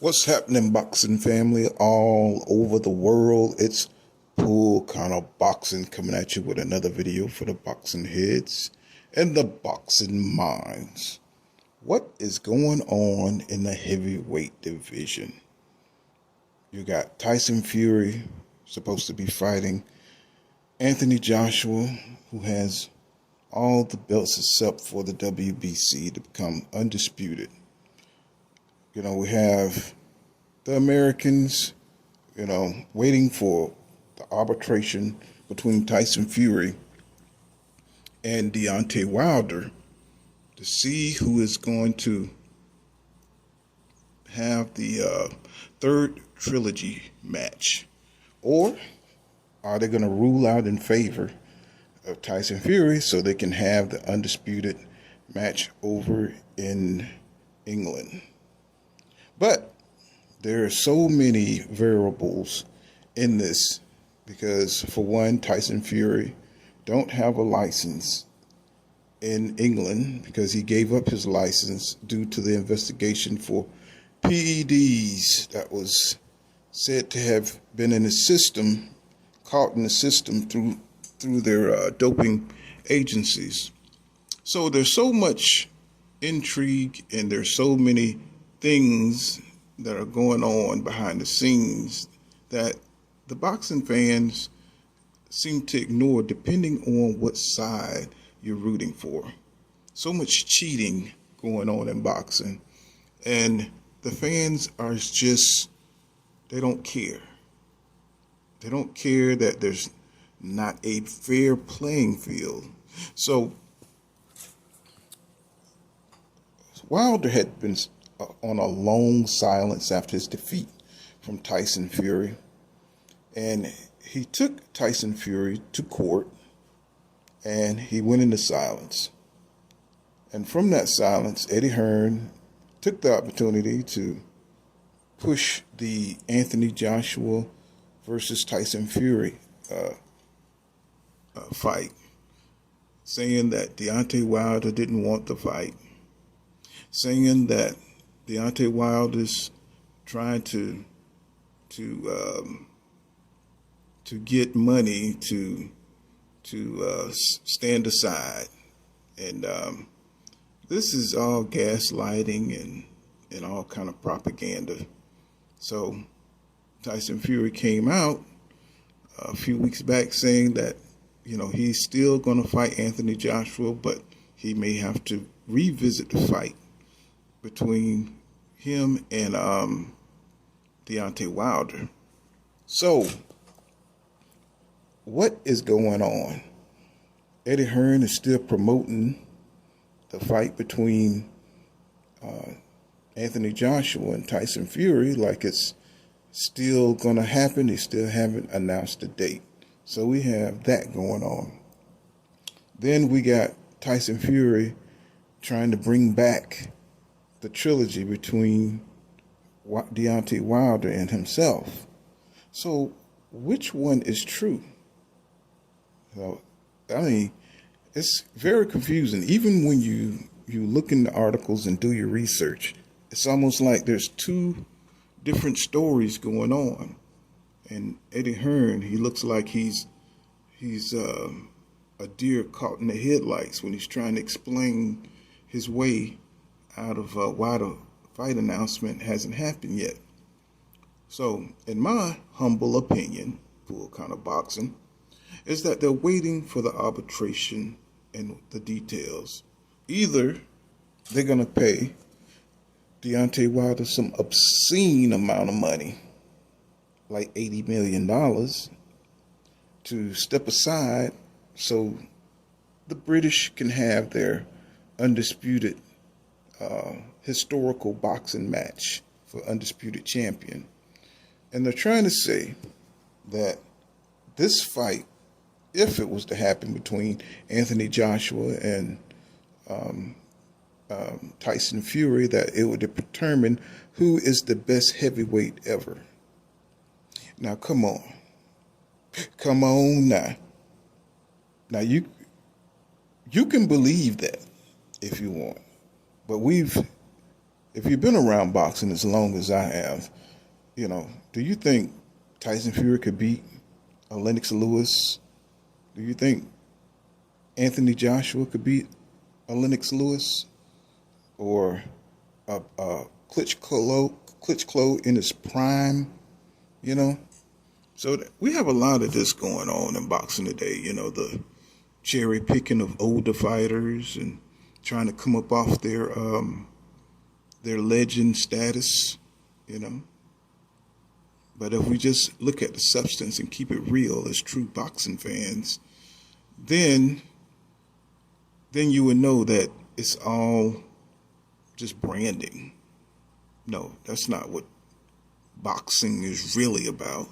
What's happening, boxing family all over the world? It's Pool Kind of Boxing coming at you with another video for the boxing heads and the boxing minds. What is going on in the heavyweight division? You got Tyson Fury supposed to be fighting Anthony Joshua, who has all the belts except for the WBC to become undisputed. We have the Americans, waiting for the arbitration between Tyson Fury and Deontay Wilder to see who is going to have the third trilogy match. Or are they going to rule out in favor of Tyson Fury so they can have the undisputed match over in England? But there are so many variables in this because, for one, Tyson Fury don't have a license in England because he gave up his license due to the investigation for PEDs that was said to have been in the system, caught in the system through their doping agencies. So there's so much intrigue and there's so many things that are going on behind the scenes that the boxing fans seem to ignore depending on what side you're rooting for. So much cheating going on in boxing, and the fans are just, they don't care. They don't care that there's not a fair playing field. So Wilder had been on a long silence after his defeat from Tyson Fury. And he took Tyson Fury to court and he went into silence. And from that silence, Eddie Hearn took the opportunity to push the Anthony Joshua versus Tyson Fury fight, saying that Deontay Wilder didn't want the fight, saying that Deontay Wilder's trying to get money to stand aside, and this is all gaslighting and all kind of propaganda. So Tyson Fury came out a few weeks back saying that he's still going to fight Anthony Joshua, but he may have to revisit the fight between him and Deontay Wilder. So what is going on? Eddie Hearn is still promoting the fight between Anthony Joshua and Tyson Fury like it's still going to happen. They still haven't announced a date. So we have that going on. Then we got Tyson Fury trying to bring back the trilogy between Deontay Wilder and himself. So which one is true? It's very confusing. Even when you look in the articles and do your research, it's almost like there's two different stories going on. And Eddie Hearn, he looks like he's a deer caught in the headlights when he's trying to explain his way out of why the fight announcement hasn't happened yet. So, in my humble opinion, Pool Kind of Boxing, is that they're waiting for the arbitration and the details. Either they're going to pay Deontay Wilder some obscene amount of money, like $80 million, to step aside so the British can have their undisputed historical boxing match for undisputed champion. And they're trying to say that this fight, if it was to happen between Anthony Joshua and Tyson Fury, that it would determine who is the best heavyweight ever. Now, come on now. Now, you can believe that if you want, but we've if you've been around boxing as long as I have, do you think Tyson Fury could beat a Lennox Lewis? Do you think Anthony Joshua could beat a Lennox Lewis or a Klitschko in his prime? You know, so we have a lot of this going on in boxing today. The cherry picking of older fighters and trying to come up off their legend status. You know, but if we just look at the substance and keep it real as true boxing fans, then you would know that it's all just branding. No, that's not what boxing is really about.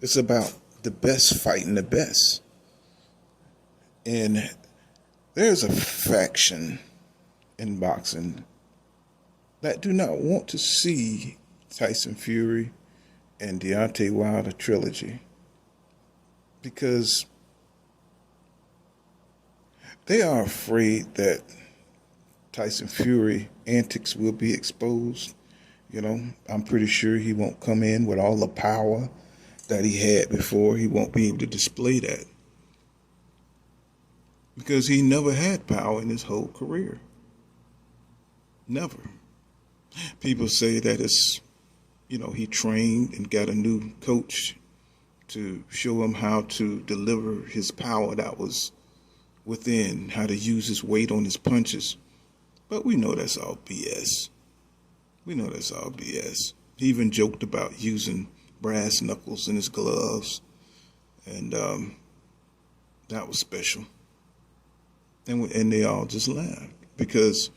It's about the best fighting the best. And there's a faction in boxing that do not want to see Tyson Fury and Deontay Wilder trilogy because they are afraid that Tyson Fury antics will be exposed. I'm pretty sure he won't come in with all the power that he had before. He won't be able to display that because he never had power in his whole career. Never. People say that it's, he trained and got a new coach to show him how to deliver his power that was within, how to use his weight on his punches. But we know that's all BS. He even joked about using brass knuckles in his gloves, and that was special. And they all just laughed because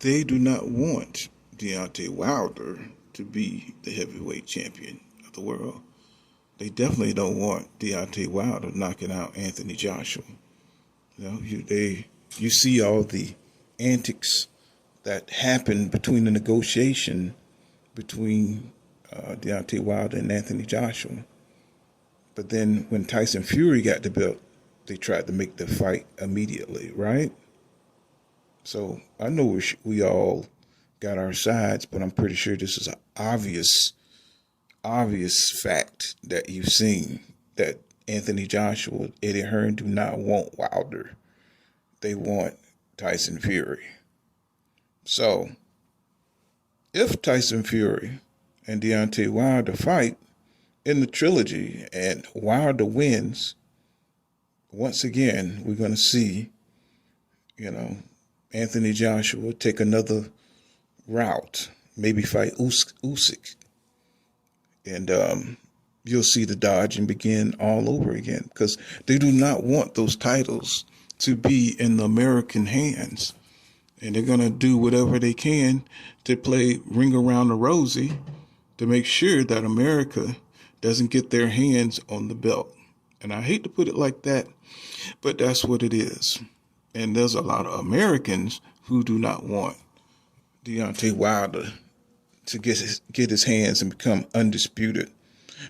they do not want Deontay Wilder to be the heavyweight champion of the world. They definitely don't want Deontay Wilder knocking out Anthony Joshua. You see all the antics that happened between the negotiation between Deontay Wilder and Anthony Joshua. But then when Tyson Fury got the belt, they tried to make the fight immediately, right? So I know we all got our sides, but I'm pretty sure this is an obvious fact that you've seen, that Anthony Joshua, Eddie Hearn do not want Wilder. They want Tyson Fury. So if Tyson Fury and Deontay Wilder fight in the trilogy and Wilder wins, once again, we're going to see, Anthony Joshua take another route, maybe fight Usyk. And you'll see the dodging begin all over again because they do not want those titles to be in the American hands. And they're going to do whatever they can to play ring around the rosy to make sure that America doesn't get their hands on the belt. And I hate to put it like that, but that's what it is. And there's a lot of Americans who do not want Deontay Wilder to get his hands and become undisputed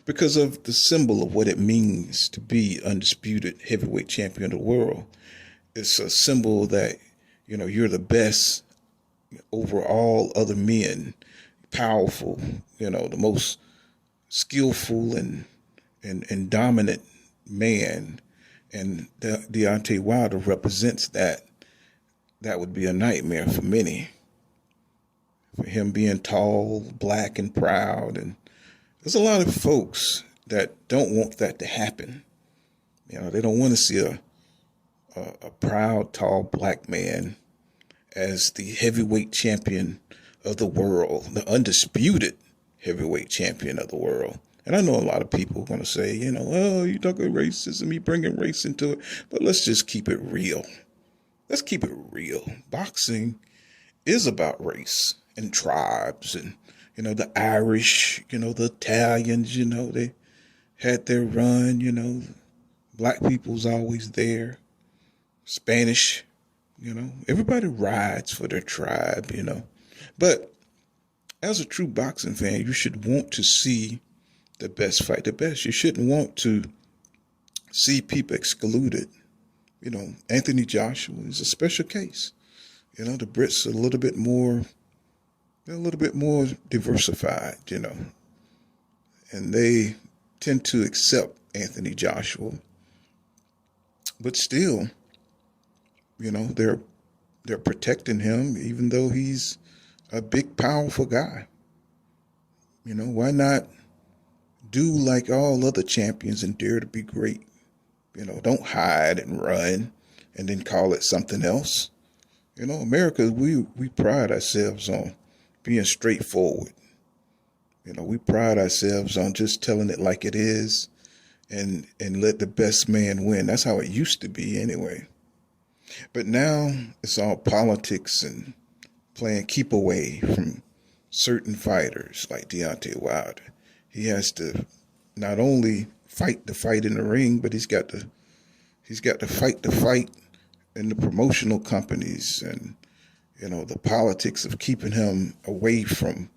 because of the symbol of what it means to be undisputed heavyweight champion of the world. It's a symbol that, you're the best over all other men, powerful, the most skillful and dominant man. And Deontay Wilder represents that. That would be a nightmare for many. For him being tall, black, and proud. And there's a lot of folks that don't want that to happen. They don't want to see a proud, tall, black man as the heavyweight champion of the world, the undisputed heavyweight champion of the world. And I know a lot of people are going to say, oh, you talking racism, you bringing race into it. But let's just keep it real. Let's keep it real. Boxing is about race and tribes and, the Irish, the Italians, they had their run, black people's always there. Spanish, everybody rides for their tribe, But as a true boxing fan, you should want to see the best fight the best. You shouldn't want to see people excluded. Anthony Joshua is a special case. The Brits are a little bit more They're a little bit more diversified, and they tend to accept Anthony Joshua, but still, they're protecting him, even though he's a big, powerful guy. Why not do like all other champions and dare to be great? Don't hide and run and then call it something else. America, we pride ourselves on being straightforward. We pride ourselves on just telling it like it is and let the best man win. That's how it used to be anyway. But now it's all politics and playing keep away from certain fighters like Deontay Wilder. He has to not only fight the fight in the ring, but he's got to fight the fight in the promotional companies and the politics of keeping him away from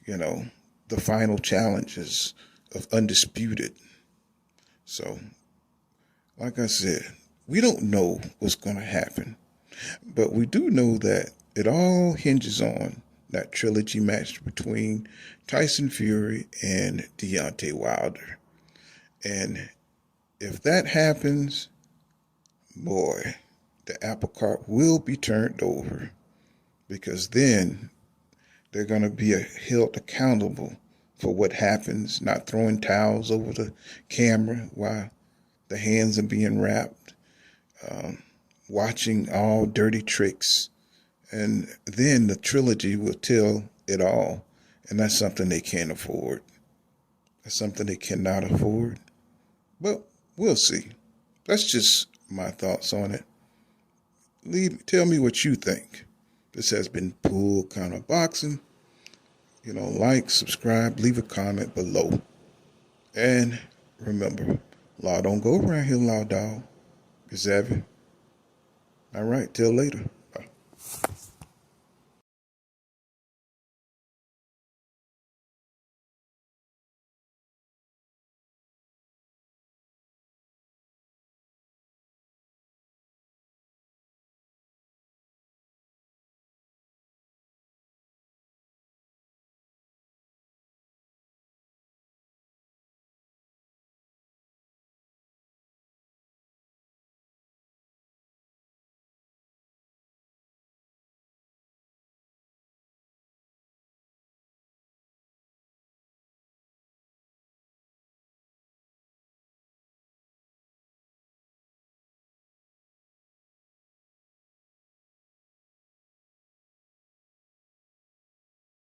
the final challenges of undisputed. So, like I said, we don't know what's going to happen, but we do know that it all hinges on that trilogy match between Tyson Fury and Deontay Wilder. And if that happens, boy, the apple cart will be turned over, because then they're going to be held accountable for what happens, not throwing towels over the camera while the hands are being wrapped, watching all dirty tricks. And then the trilogy will tell it all. And that's something they can't afford. That's something they cannot afford. But we'll see. That's just my thoughts on it. Tell me what you think. This has been Pool Counter Boxing. Like, subscribe, leave a comment below. And remember, law don't go around here, law dog. Xavier. All right, till later.